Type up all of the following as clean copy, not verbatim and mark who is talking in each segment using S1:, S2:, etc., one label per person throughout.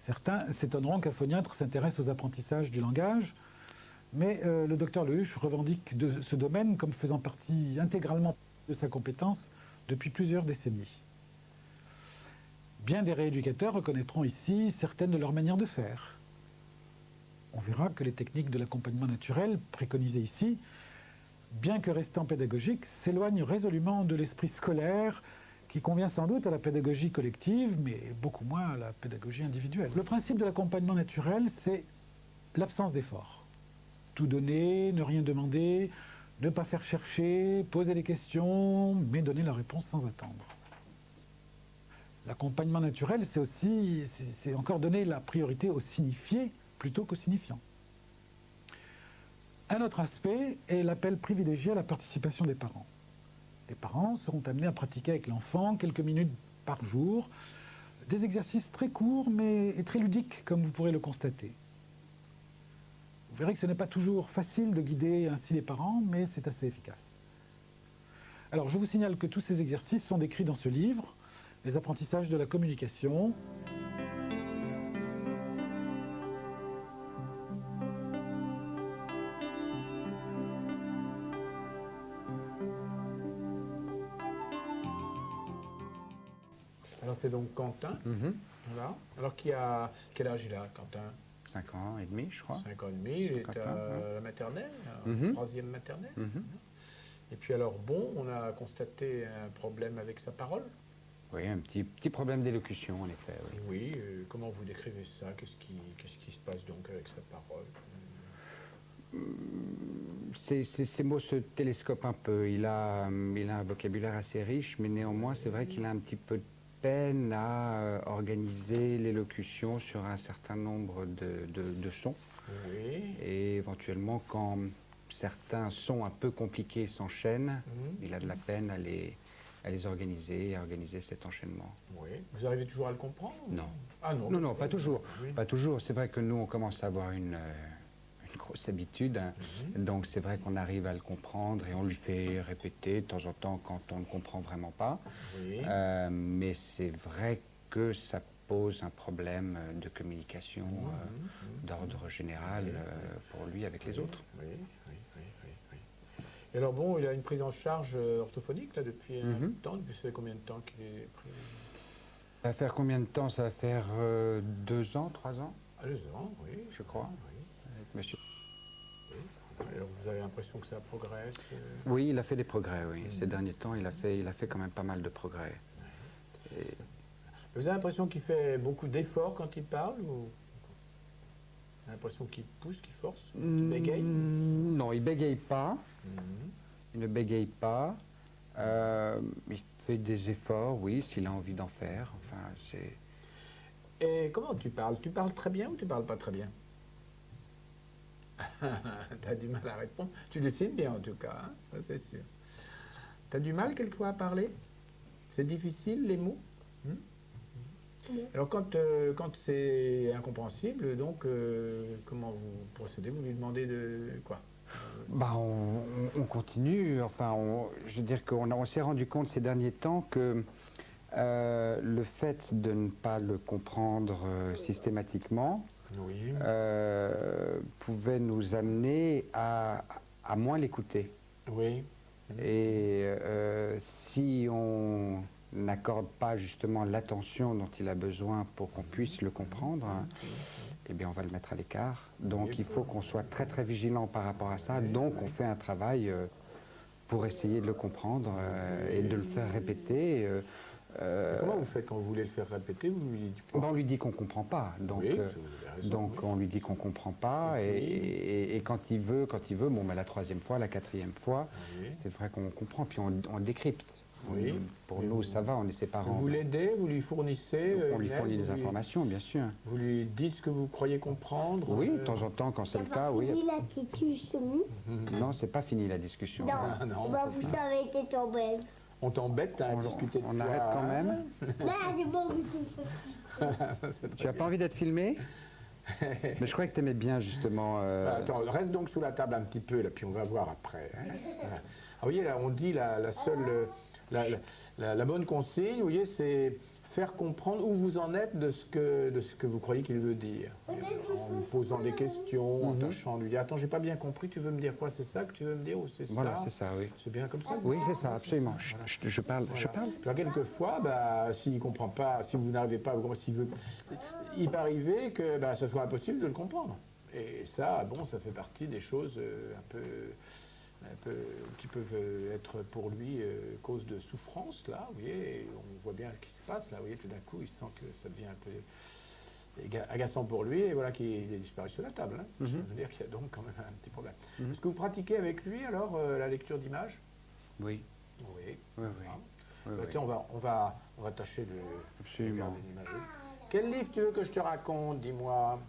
S1: Certains s'étonneront qu'un phoniatre s'intéresse aux apprentissages du langage, mais le docteur Lehuche revendique ce domaine comme faisant partie intégralement de sa compétence depuis plusieurs décennies. Bien des rééducateurs reconnaîtront ici certaines de leurs manières de faire. On verra que les techniques de l'accompagnement naturel préconisées ici, bien que restant pédagogiques, s'éloignent résolument de l'esprit scolaire qui convient sans doute à la pédagogie collective, mais beaucoup moins à la pédagogie individuelle. Le principe de l'accompagnement naturel, c'est l'absence d'effort. Tout donner, ne rien demander, ne pas faire chercher, poser des questions, mais donner la réponse sans attendre. L'accompagnement naturel, c'est encore donner la priorité au signifié plutôt qu'au signifiant. Un autre aspect est l'appel privilégié à la participation des parents. Les parents seront amenés à pratiquer avec l'enfant quelques minutes par jour, des exercices très courts mais très ludiques, comme vous pourrez le constater. Vous verrez que ce n'est pas toujours facile de guider ainsi les parents, mais c'est assez efficace. Alors, je vous signale que tous ces exercices sont décrits dans ce livre, Les apprentissages de la communication.
S2: Alors c'est donc Quentin, voilà. Alors quel âge il a, Quentin?
S3: 5 ans et demi, je crois.
S2: 5 ans et demi, il est
S3: Quentin,
S2: à la maternelle, troisième maternelle. Et puis alors bon, on a constaté un problème avec sa parole.
S3: Oui, un petit problème d'élocution, en effet. Oui,
S2: Oui, comment vous décrivez ça? Qu'est-ce qui se passe donc avec sa parole?
S3: Ces mots se télescopent un peu. Il a un vocabulaire assez riche, mais néanmoins, c'est vrai qu'il a un petit peu de peine à organiser l'élocution sur un certain nombre de sons.
S2: Oui.
S3: Et éventuellement, quand certains sons un peu compliqués s'enchaînent, il a de la peine à les organiser et à organiser cet enchaînement.
S2: Oui. Vous arrivez toujours à le comprendre?
S3: Non.
S2: Ah non.
S3: Non, pas toujours.
S2: Oui.
S3: Pas toujours. C'est vrai que nous, on commence à avoir une grosse habitude. Hein. Donc c'est vrai qu'on arrive à le comprendre et on lui fait répéter de temps en temps quand on ne comprend vraiment pas.
S2: Oui.
S3: Mais c'est vrai que ça pose un problème de communication d'ordre général pour lui avec les autres.
S2: Oui. Et alors bon, il a une prise en charge orthophonique là depuis un temps. Depuis ça fait combien de temps qu'il est pris?
S3: Ça va faire combien de temps? Ça va faire 2 ans, 3 ans?
S2: 2 ans, oui.
S3: Je crois.
S2: Oui.
S3: Avec monsieur.
S2: Oui. Alors vous avez l'impression que ça progresse?
S3: Oui, il a fait des progrès, oui. Ces derniers temps, il a fait quand même pas mal de progrès. Et...
S2: Vous avez l'impression qu'il fait beaucoup d'efforts quand il parle ou... Vous avez l'impression qu'il pousse, qu'il force, qu'il bégaye?
S3: Non, il bégaye pas. Il ne bégaye pas. Il fait des efforts, oui, s'il a envie d'en faire. Enfin, c'est...
S2: Et comment tu parles? Tu parles très bien ou tu parles pas très bien? T'as du mal à répondre. Tu dessines bien en tout cas, hein, ça c'est sûr. T'as du mal quelquefois à parler? C'est difficile les mots? Alors quand c'est incompréhensible, donc comment vous procédez? Vous lui demandez de quoi?
S3: Bah, on continue. Enfin, je veux dire qu'on s'est rendu compte ces derniers temps que le fait de ne pas le comprendre systématiquement pouvait nous amener à moins l'écouter.
S2: Oui.
S3: Et si on n'accorde pas justement l'attention dont il a besoin pour qu'on puisse le comprendre, eh bien on va le mettre à l'écart. Donc il faut qu'on soit très très vigilant par rapport à ça. Donc on fait un travail pour essayer de le comprendre et de le faire répéter.
S2: Comment vous faites quand vous voulez le faire répéter? Vous lui dites quoi?
S3: On lui dit qu'on ne comprend pas. Donc, on lui dit qu'on ne comprend pas. Et quand il veut, bon, la 3e fois, la 4e fois, c'est vrai qu'on comprend. Puis on décrypte.
S2: Oui.
S3: Pour nous, ça va, on est ses parents.
S2: Vous l'aidez, vous lui fournissez
S3: on lui fournit des informations, bien sûr.
S2: Vous lui dites ce que vous croyez comprendre?
S3: Oui, de temps en temps, quand c'est le cas, oui.
S4: Fini la discussion?
S3: Non, c'est pas fini la discussion.
S4: Non,
S2: non,
S4: bah, vous savez, t'es tombé.
S2: On t'embête à discuter de
S3: On
S2: toi,
S3: arrête quand même.
S4: Non, j'ai pas envie de faire.
S3: Tu n'as pas envie d'être filmé? Mais je croyais que tu aimais bien, justement...
S2: Attends, reste donc sous la table un petit peu, là, puis on va voir après. Hein. Voilà. Ah, vous voyez, là, on dit la seule... La bonne consigne, vous voyez, c'est faire comprendre où vous en êtes de ce que vous croyez qu'il veut dire. En lui posant des questions, en tâchant de lui dire, attends, j'ai pas bien compris, tu veux me dire quoi? C'est ça que tu veux me dire ou c'est
S3: Voilà,
S2: ça?
S3: c'est ça, oui.
S2: C'est bien comme ça?
S3: Oui, c'est ça, absolument.
S2: Voilà.
S3: Je parle.
S2: Alors, quelquefois, bah, s'il ne comprend pas, si vous n'arrivez pas à comprendre, il peut arriver que bah, ce soit impossible de le comprendre. Et ça, bon, ça fait partie des choses qui peuvent être pour lui cause de souffrance, là, vous voyez, et on voit bien ce qui se passe, là, vous voyez, tout d'un coup, il sent que ça devient un peu agaçant pour lui, et voilà qu'il est disparu sur la table. Hein. Ça veut dire qu'il y a donc quand même un petit problème. Est-ce que vous pratiquez avec lui, alors, la lecture d'images?
S3: Oui.
S2: Oui.
S3: Oui.
S2: Tiens, on va tâcher de
S3: Absolument.
S2: regarder l'imagerie. Quel livre tu veux que je te raconte, dis-moi?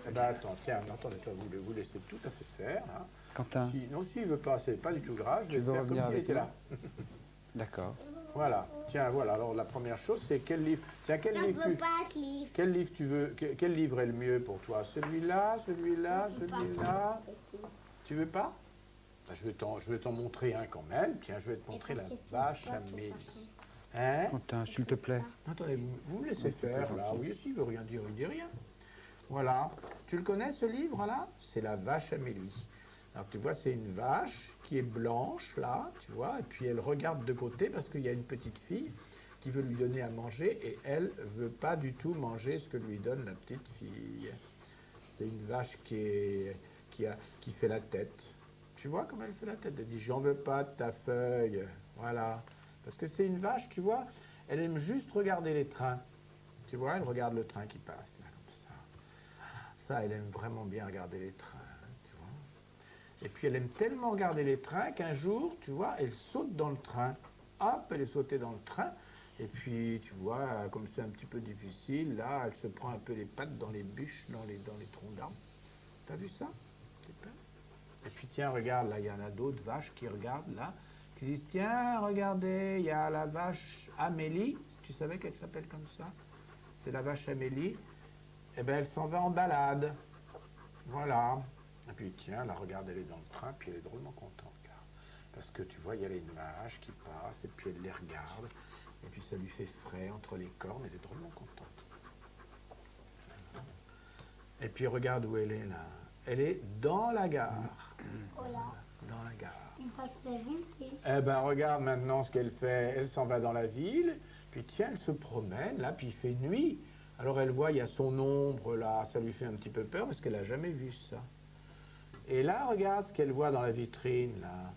S2: Eh ben, attends, tiens, attendez, vous laissez tout à fait faire, hein.
S3: Quentin,
S2: Non, s'il ne veut pas, c'est pas du tout grave, je
S3: Tu
S2: vais
S3: veux
S2: faire comme
S3: revenir
S2: s'il
S3: avec
S2: était
S3: nous?
S2: là.
S3: d'accord.
S2: Voilà, tiens, voilà, alors la première chose, c'est quel livre? Tiens,
S4: Je veux pas ce livre.
S2: quel livre tu veux? Quel livre est le mieux pour toi? Celui-là, celui-là, celui-là? Tu veux pas? Ben, je vais t'en montrer un quand même. Tiens, je vais te montrer la vache à Amélie. Hein?
S3: Quentin, s'il te plaît.
S2: Attendez, vous me laissez faire, là. Oui, s'il veut rien dire, il dit rien. Voilà. Tu le connais, ce livre-là? C'est la vache Amélie. Alors, tu vois, c'est une vache qui est blanche, là, tu vois, et puis elle regarde de côté parce qu'il y a une petite fille qui veut lui donner à manger et elle veut pas du tout manger ce que lui donne la petite fille. C'est une vache qui fait la tête. Tu vois comment elle fait la tête? Elle dit, j'en veux pas de ta feuille. Voilà. Parce que c'est une vache, tu vois, elle aime juste regarder les trains. Tu vois, elle regarde le train qui passe, là, comme ça. Ça, elle aime vraiment bien regarder les trains, tu vois. Et puis, elle aime tellement regarder les trains qu'un jour, tu vois, elle saute dans le train. Hop, elle est sautée dans le train. Et puis, tu vois, comme c'est un petit peu difficile, là, elle se prend un peu les pattes dans les bûches, dans les troncs d'arbres. T'as vu ça? Et puis, tiens, regarde, là, il y en a d'autres vaches qui regardent, là, qui disent, tiens, regardez, il y a la vache Amélie. Tu savais qu'elle s'appelle comme ça? C'est la vache Amélie. Eh bien, elle s'en va en balade. Voilà. Et puis, tiens, là, regarde, elle est dans le train, puis elle est drôlement contente, là. Parce que, tu vois, il y a les vaches qui passent, et puis elle les regarde. Et puis, ça lui fait frais entre les cornes, elle est drôlement contente. Et puis, regarde où elle est, là. Elle est dans la gare.
S4: Voilà.
S2: Dans la gare.
S4: Il va se faire monter.
S2: Eh ben, regarde maintenant ce qu'elle fait. Elle s'en va dans la ville, puis tiens, elle se promène, là, puis il fait nuit. Alors elle voit, il y a son ombre, là, ça lui fait un petit peu peur, parce qu'elle n'a jamais vu ça. Et là, regarde ce qu'elle voit dans la vitrine, là.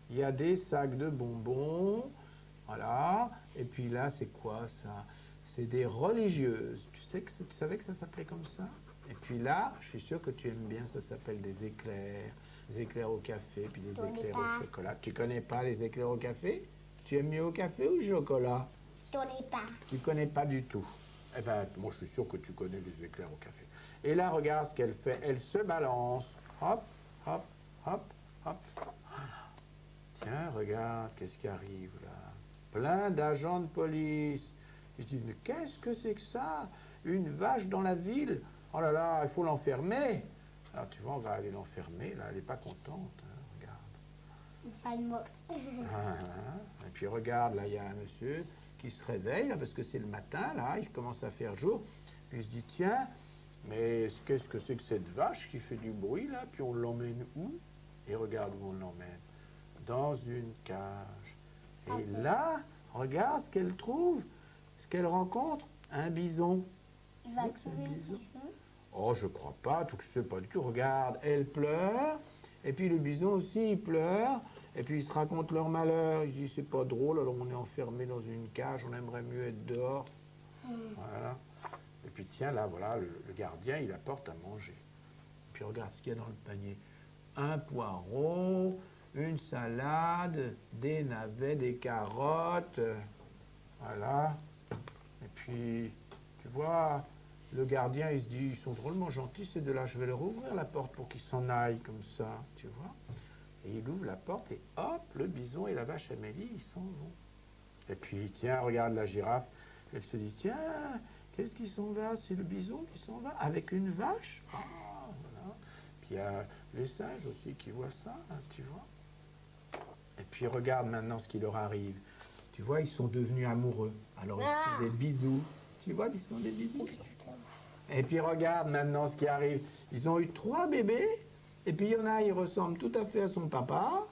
S2: Il y a des sacs de bonbons, voilà. Et puis là, c'est quoi, ça? C'est des religieuses. Tu savais que ça s'appelait comme ça? Et puis là, je suis sûr que tu aimes bien, ça s'appelle des éclairs. Des éclairs au café, puis des éclairs au chocolat. Tu connais pas les éclairs au café? Tu aimes mieux au café ou au chocolat?
S4: Je connais pas.
S2: Tu connais pas du tout. Eh ben, moi, je suis sûr que tu connais les éclairs au café. Et là, regarde ce qu'elle fait. Elle se balance. Hop, hop, hop, hop. Tiens, regarde, qu'est-ce qui arrive là? Plein d'agents de police. Ils se disent, mais qu'est-ce que c'est que ça? Une vache dans la ville? Oh là là, il faut l'enfermer. Alors, tu vois, on va aller l'enfermer, là, elle n'est pas contente, hein, regarde.
S4: Une femme morte.
S2: Et puis, regarde, là, il y a un monsieur qui se réveille, là, parce que c'est le matin, là, il commence à faire jour, puis il se dit, tiens, mais qu'est-ce que c'est que cette vache qui fait du bruit, là, puis on l'emmène où? Et regarde où on l'emmène. Dans une cage. Et là, regarde ce qu'elle trouve, ce qu'elle rencontre, un bison.
S4: Il va
S2: Donc, c'est
S4: tuer
S2: un
S4: le
S2: bison.
S4: bison.
S2: Oh, je crois pas, tout que je sais pas du tout. Regarde, elle pleure, et puis le bison aussi, il pleure, et puis ils se racontent leur malheur. Ils disent, c'est pas drôle, alors on est enfermé dans une cage, on aimerait mieux être dehors. Voilà. Et puis tiens, là, voilà, le gardien, il apporte à manger. Puis regarde ce qu'il y a dans le panier. Un poireau, une salade, des navets, des carottes. Voilà. Et puis, tu vois... Le gardien, il se dit, ils sont drôlement gentils, ces deux-là, je vais leur ouvrir la porte pour qu'ils s'en aillent comme ça, tu vois. Et il ouvre la porte et hop, le bison et la vache Amélie, ils s'en vont. Et puis, tiens, regarde la girafe, elle se dit, tiens, qu'est-ce qui s'en va? C'est le bison qui s'en va avec une vache? Ah, voilà. Puis il y a les singes aussi qui voient ça, hein, tu vois. Et puis regarde maintenant ce qui leur arrive. Tu vois, ils sont devenus amoureux. Alors ils se font des bisous. Tu vois, ils se font des bisous. Et puis regarde maintenant ce qui arrive. Ils ont eu 3 bébés. Et puis il y en a, il ressemble tout à fait à son papa.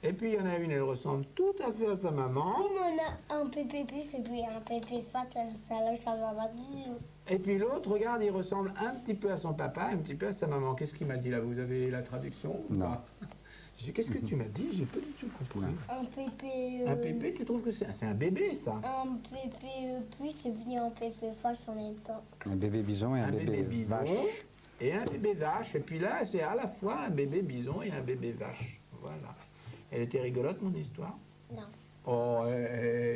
S2: Et puis il y en a une, elle ressemble tout à fait à sa maman.
S4: On a un pépé plus et puis un pépé fat, ça lâche à maman.
S2: Et puis l'autre, regarde, il ressemble un petit peu à son papa, un petit peu à sa maman. Qu'est-ce qu'il m'a dit là? Vous avez la traduction ou
S3: Non.
S2: pas? J'ai dit, qu'est-ce que tu m'as dit? J'ai pas du tout compris.
S4: Un pépé.
S2: Un bébé, tu trouves que c'est un bébé, ça?
S4: Un pépé plus et puis un pépé fat en même temps.
S3: Un bébé bison et un, bébé,
S2: bison
S3: vache.
S2: et un bébé vache. Et puis là, c'est à la fois un bébé bison et un bébé vache. Voilà. Elle était rigolote, mon histoire?
S4: Non.
S2: Oh,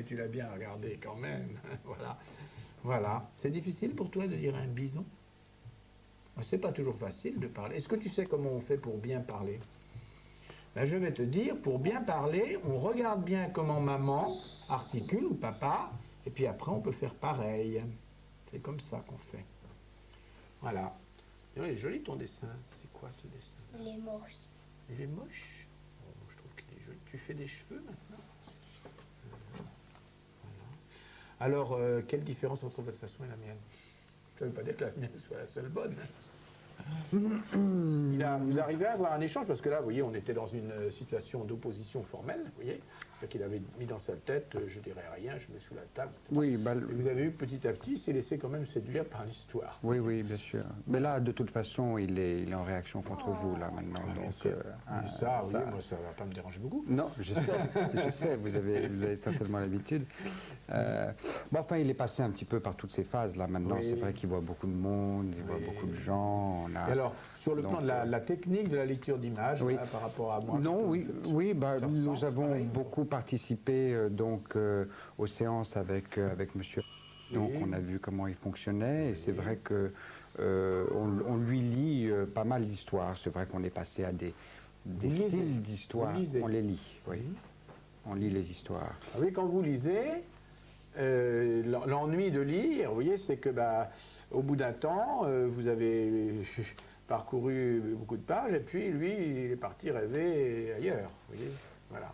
S2: tu l'as bien regardée quand même. Voilà. Voilà. C'est difficile pour toi de dire un bison? C'est pas toujours facile de parler. Est-ce que tu sais comment on fait pour bien parler? Ben, je vais te dire, pour bien parler, on regarde bien comment maman articule ou papa, et puis après on peut faire pareil. C'est comme ça qu'on fait. Voilà. Il est joli ton dessin. C'est quoi ce dessin?
S4: Il est moche.
S2: Il est moche. Oh, je trouve qu'il est joli. Tu fais des cheveux maintenant? Voilà. Alors, quelle différence entre votre façon et la mienne? Ça ne veut pas dire que la mienne soit la seule bonne. Vous arrivez à avoir un échange, parce que là, vous voyez, on était dans une situation d'opposition formelle, vous voyez. Qu'il avait mis dans sa tête, je dirais rien, je mets sous la table.
S3: Oui, bah,
S2: Et vous avez vu petit à petit, il s'est laissé quand même séduire par l'histoire.
S3: oui, oui, bien sûr. Mais là, de toute façon, il est en réaction contre vous, là, maintenant. Donc,
S2: Mais ça, oui, moi, ça ne va pas me déranger beaucoup.
S3: Non, je sais, vous avez certainement l'habitude. Bon, enfin, il est passé un petit peu par toutes ces phases, là, maintenant.
S2: Oui.
S3: C'est vrai qu'il voit beaucoup de monde, il voit beaucoup de gens. On a...
S2: Et alors, sur le
S3: Donc,
S2: plan de la technique de la lecture d'image,
S3: oui.
S2: là, par rapport à moi...
S3: Non, oui, oui, bah,
S2: ça
S3: nous
S2: ressemble,
S3: avons
S2: pareil.
S3: beaucoup participé aux séances avec monsieur. Donc
S2: Oui.
S3: on a vu comment il fonctionnait et c'est vrai que on lui lit pas mal d'histoires. C'est vrai qu'on est passé à des
S2: lisez.
S3: styles d'histoires.
S2: Vous lisez.
S3: On les lit, oui. On lit les histoires.
S2: Vous voyez, quand vous lisez, l'ennui de lire, vous voyez, c'est que, bah, au bout d'un temps, vous avez parcouru beaucoup de pages, et puis lui, il est parti rêver ailleurs, vous voyez, voilà.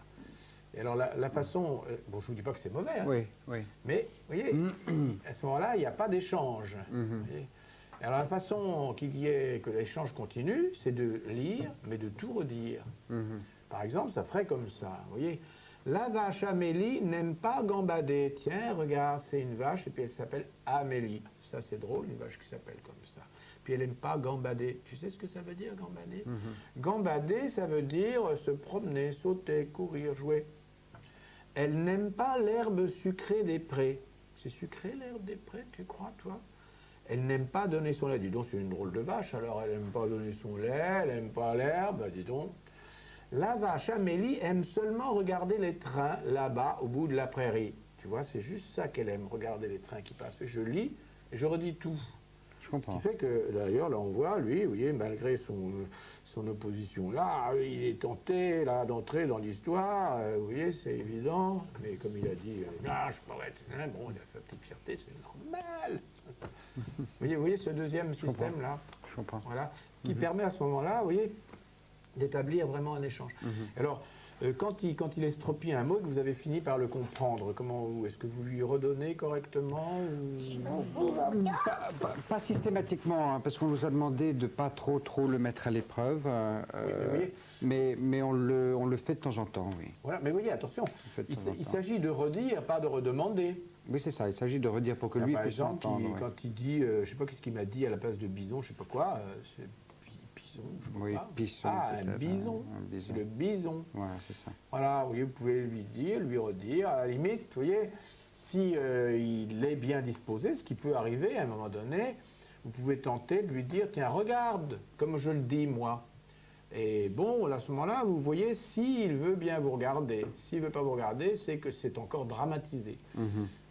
S2: Et alors, la façon, bon, je ne vous dis pas que c'est mauvais, hein,
S3: Oui, oui.
S2: mais, vous voyez, à ce moment-là, il n'y a pas d'échange. vous voyez. Et alors, la façon qu'il y ait, que l'échange continue, c'est de lire, mais de tout redire. Par exemple, ça ferait comme ça, vous voyez. La vache Amélie n'aime pas gambader. Tiens, regarde, c'est une vache, et puis elle s'appelle Amélie. Ça, c'est drôle, une vache qui s'appelle comme ça. Puis elle n'aime pas gambader. Tu sais ce que ça veut dire, gambader? Gambader, ça veut dire se promener, sauter, courir, jouer. Elle n'aime pas l'herbe sucrée des prés. C'est sucré, l'herbe des prés, tu crois, toi? Elle n'aime pas donner son lait. Dis donc, c'est une drôle de vache, alors elle n'aime pas donner son lait, elle n'aime pas l'herbe, dis donc. La vache Amélie aime seulement regarder les trains là-bas, au bout de la prairie. Tu vois, c'est juste ça qu'elle aime, regarder les trains qui passent. Je lis et je redis tout.
S3: Je
S2: Ce
S3: comprends.
S2: qui fait que, d'ailleurs, là, on voit, lui, vous voyez, malgré son opposition là, il est tenté, là, d'entrer dans l'histoire. Vous voyez, c'est évident. Mais comme il a dit, non, je suis pas être... Bon, il a sa petite fierté, c'est normal. Vous voyez ce deuxième système-là,
S3: Je comprends.
S2: voilà, qui permet à ce moment-là, vous voyez, d'établir vraiment un échange. Alors, quand il estropie un mot, que vous avez fini par le comprendre, est-ce que vous lui redonnez correctement ou...
S3: Pas systématiquement, hein, parce qu'on nous a demandé de ne pas trop le mettre à l'épreuve. Mais on le fait de temps en temps, oui.
S2: Voilà, mais vous voyez, attention,
S3: fait de temps en
S2: il
S3: temps.
S2: s'agit de redire, pas de redemander.
S3: Oui, c'est ça. Il s'agit de redire pour que lui
S2: Par
S3: puisse
S2: exemple,
S3: entendre. Ouais.
S2: quand il dit, je ne sais pas qu'est-ce qu'il m'a dit à la place de bison, je ne sais pas quoi, c'est bison, je sais
S3: Oui,
S2: pas.
S3: pisson,
S2: Ah, un
S3: peut-être,
S2: bison,
S3: un bison.
S2: c'est le bison.
S3: Voilà, c'est ça.
S2: Voilà, vous voyez, vous pouvez lui dire, lui redire, à la limite, vous voyez, si il est bien disposé, ce qui peut arriver à un moment donné, vous pouvez tenter de lui dire, tiens, regarde, comme je le dis moi. Et bon, à ce moment-là, vous voyez, s'il veut bien vous regarder, s'il ne veut pas vous regarder, c'est que c'est encore dramatisé.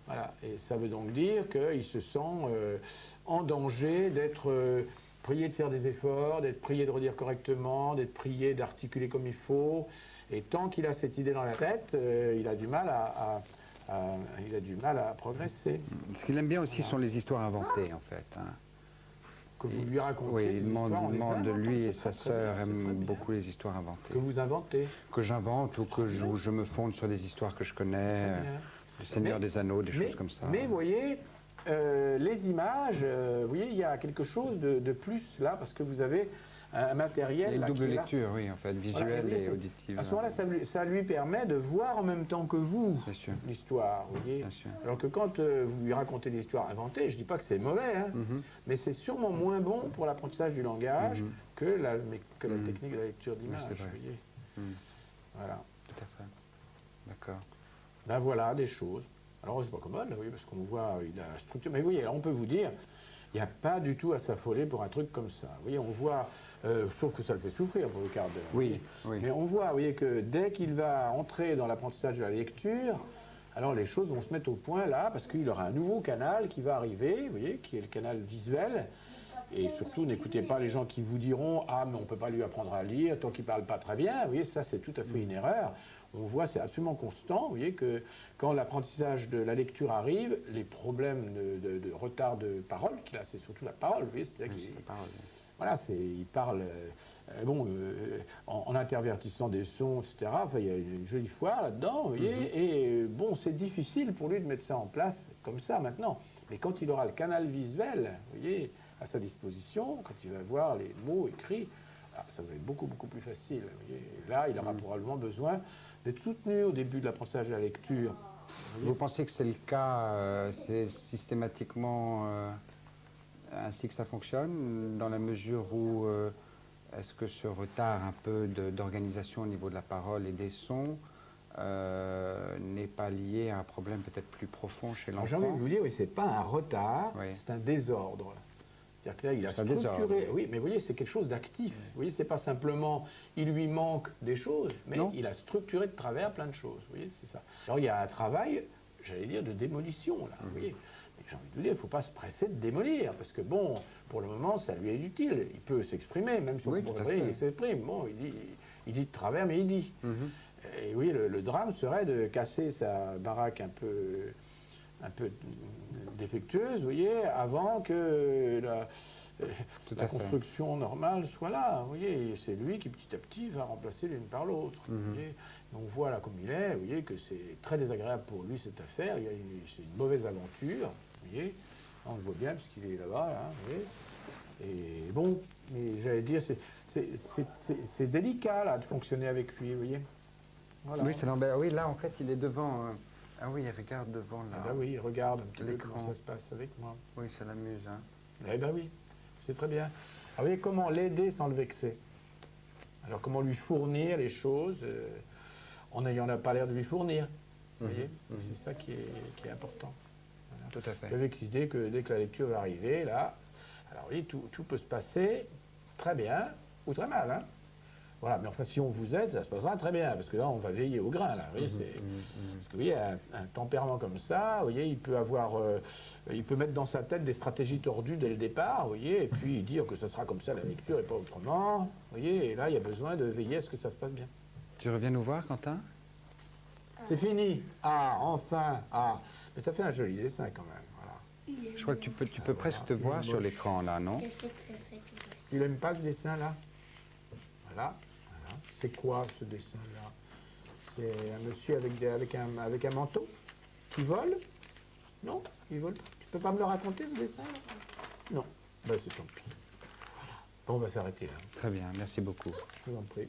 S2: Voilà, et ça veut donc dire qu'il se sent en danger d'être prié de faire des efforts, d'être prié de redire correctement, d'être prié d'articuler comme il faut. Et tant qu'il a cette idée dans la tête, il a du mal à progresser.
S3: Ce qu'il aime bien aussi sont les histoires inventées, en fait. Hein.
S2: Que vous lui racontez
S3: Oui,
S2: des
S3: il demande,
S2: histoires en les inventant,
S3: lui et
S2: c'est
S3: sa
S2: très bien,
S3: sœur
S2: c'est très
S3: aiment
S2: bien.
S3: beaucoup les histoires inventées.
S2: Que vous inventez.
S3: Que j'invente ou où je me fonde sur des histoires que je connais.
S2: Bien.
S3: Le Seigneur des Anneaux, des choses comme ça.
S2: Mais vous voyez, les images, vous voyez, il y a quelque chose de plus là, parce que vous avez un matériel.
S3: Il y a une
S2: là,
S3: double
S2: qui est là.
S3: lecture, oui, en fait, visuelle
S2: Voilà, vous voyez,
S3: et auditive.
S2: À ce moment-là, ça lui permet de voir en même temps que vous
S3: Bien sûr.
S2: l'histoire, vous voyez.
S3: Bien sûr.
S2: Alors que quand vous lui racontez des histoires inventées, je ne dis pas que c'est mauvais, hein, mais c'est sûrement moins bon pour l'apprentissage du langage que la technique de la lecture d'image,
S3: c'est vrai.
S2: vous voyez. Voilà.
S3: Tout à fait. D'accord.
S2: Ben voilà, des choses. Alors, c'est pas commode, oui, parce qu'on voit la structure. Mais oui, alors on peut vous dire, il n'y a pas du tout à s'affoler pour un truc comme ça. Vous voyez, on voit, sauf que ça le fait souffrir pour le quart d'heure.
S3: Oui, oui.
S2: Mais on voit, vous voyez, que dès qu'il va entrer dans l'apprentissage de la lecture, alors les choses vont se mettre au point là, parce qu'il aura un nouveau canal qui va arriver, vous voyez, qui est le canal visuel. Et surtout, n'écoutez pas les gens qui vous diront « Ah, mais on ne peut pas lui apprendre à lire tant qu'il ne parle pas très bien ». Vous voyez, ça, c'est tout à fait une erreur. On voit, c'est absolument constant. Vous voyez que quand l'apprentissage de la lecture arrive, les problèmes de retard de parole, là, c'est surtout la parole. Vous voyez, c'est-à-dire
S3: Oui,
S2: qu'il
S3: c'est la parole.
S2: voilà, il parle en intervertissant des sons, etc. Enfin, il y a une jolie foire là-dedans, vous voyez. Et bon, c'est difficile pour lui de mettre ça en place comme ça maintenant. Mais quand il aura le canal visuel, vous voyez, à sa disposition, quand il va voir les mots écrits, ça va être beaucoup, beaucoup plus facile. Vous voyez. Et là, il aura probablement besoin d'être soutenu au début de l'apprentissage de la lecture.
S3: Vous pensez que c'est le cas, c'est systématiquement ainsi que ça fonctionne, dans la mesure où est-ce que ce retard un peu d'organisation au niveau de la parole et des sons n'est pas lié à un problème peut-être plus profond chez
S2: Alors, j'ai envie
S3: l'enfant?
S2: de vous dire, oui, c'est pas un retard,
S3: Oui.
S2: c'est un désordre. C'est-à-dire que là, il a
S3: C'est un
S2: structuré.
S3: désordre.
S2: Oui, mais vous voyez, c'est quelque chose d'actif. Vous voyez, c'est pas simplement il lui manque des choses, mais
S3: Non.
S2: il a structuré de travers plein de choses. Vous voyez, c'est ça. Alors il y a un travail, j'allais dire, de démolition là. Vous voyez. Mais j'ai envie de vous dire, il ne faut pas se presser de démolir, parce que bon, pour le moment, ça lui est utile. Il peut s'exprimer, même si on
S3: Oui,
S2: pourrait
S3: tout à
S2: dire,
S3: fait.
S2: il s'exprime. Bon, il dit de travers, mais il dit. Et oui, le drame serait de casser sa baraque un peu défectueuse, vous voyez, avant que
S3: Tout
S2: la
S3: à fait.
S2: construction normale soit là. Vous voyez, c'est lui qui petit à petit va remplacer l'une par l'autre. Vous voyez. On voit là comme il est, vous voyez que c'est très désagréable pour lui cette affaire. C'est une mauvaise aventure, vous voyez. On le voit bien parce qu'il est là-bas, là, vous voyez. Et bon, mais j'allais dire, c'est délicat là de fonctionner avec lui, vous voyez. Voilà.
S3: Oui, c'est l'embêtant. Oui, là, en fait, il est devant. Ah oui, il regarde devant là.
S2: Ah bah oui, regarde un petit peu
S3: L'écran.
S2: comment ça se passe avec moi.
S3: Oui, ça l'amuse. Hein.
S2: Eh ben oui, c'est très bien. Alors, vous voyez comment l'aider sans le vexer. Alors comment lui fournir les choses en n'ayant pas l'air de lui fournir. Vous voyez, c'est ça qui est important. Voilà.
S3: Tout à fait.
S2: Avec l'idée que dès que la lecture va arriver, là, alors oui, tout peut se passer très bien ou très mal. Hein. Voilà, mais enfin, si on vous aide, ça se passera très bien, parce que là, on va veiller au grain, là. Vous voyez, parce que vous voyez, un tempérament comme ça, vous voyez, il peut mettre dans sa tête des stratégies tordues dès le départ, vous voyez, et puis dire que ce sera comme ça la lecture et pas autrement, vous voyez, et là, il y a besoin de veiller à ce que ça se passe bien.
S3: Tu reviens nous voir, Quentin?
S2: C'est fini. Ah, enfin. Ah, mais tu as fait un joli dessin quand même, voilà.
S3: Je crois que tu peux presque te voir sur l'écran, là, non?
S4: Je sais que c'est fatigué.
S2: Tu n'aimes pas ce dessin-là? Voilà. C'est quoi ce dessin-là? C'est un monsieur avec un manteau qui vole? Non, il vole pas. Tu peux pas me le raconter ce dessin-là? Non. Ben c'est tant pis. Voilà. Bon, on va s'arrêter là.
S3: Très bien, merci beaucoup.
S2: Je vous en prie.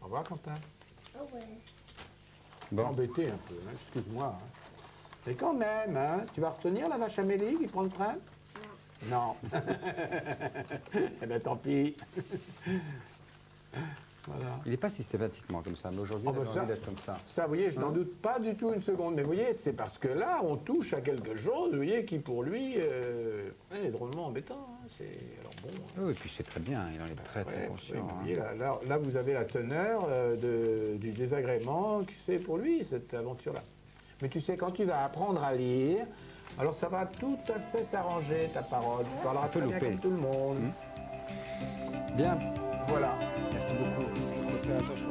S2: Au revoir, Quentin.
S4: Oh ouais.
S3: Bon,
S2: Embêté un peu, hein, excuse-moi. Hein. Mais quand même, hein, tu vas retenir la vache Amélie qui prend le train? Non. Eh bien, tant pis. Voilà.
S3: il n'est pas systématiquement comme ça, mais aujourd'hui,
S2: Ah,
S3: il a
S2: bah ça.
S3: envie d'être comme ça.
S2: Ça, vous voyez, je n'en doute pas du tout une seconde. Mais vous voyez, c'est parce que là, on touche à quelque chose, vous voyez, qui pour lui est drôlement embêtant. Hein. Alors bon.
S3: Oui, et puis c'est très bien, il en est très
S2: Ouais,
S3: très conscient.
S2: ouais, vous
S3: hein.
S2: voyez, là, vous avez la teneur du désagrément que c'est pour lui, cette aventure-là. Mais tu sais, quand tu vas apprendre à lire, alors ça va tout à fait s'arranger, ta parole. Tu parleras
S3: peut
S2: très bien
S3: louper.
S2: comme tout le monde.
S3: Bien,
S2: Voilà.
S3: merci beaucoup.
S2: Fais attention.